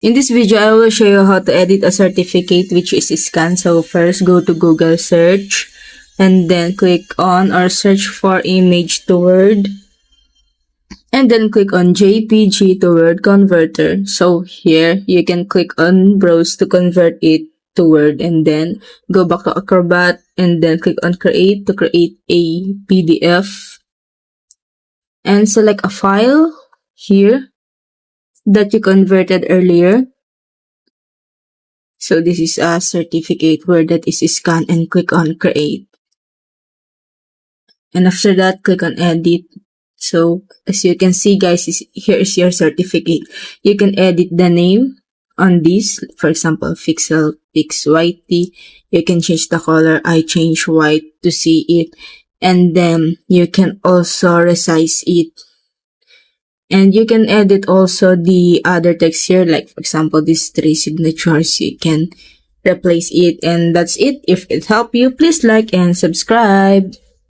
In this video, I will show you how to edit a certificate which is scanned. So first, go to Google search and then click on or search for image to Word. And then click on JPG to Word Converter. So here, you can click on Browse to convert it to Word, and then go back to Acrobat and then click on Create to create a PDF. And select a file here that you converted earlier. So this is a certificate where that is scanned, and click on Create. And after that, click on Edit. So as you can see, guys, here is your certificate. You can edit the name on this. For example, Pixel Pix YT. You can change the color. I change white to see it. And then you can also resize it. And you can edit also the other text here, like for example, these 3 signatures, you can replace it. And that's it. If it helped you, please like and subscribe.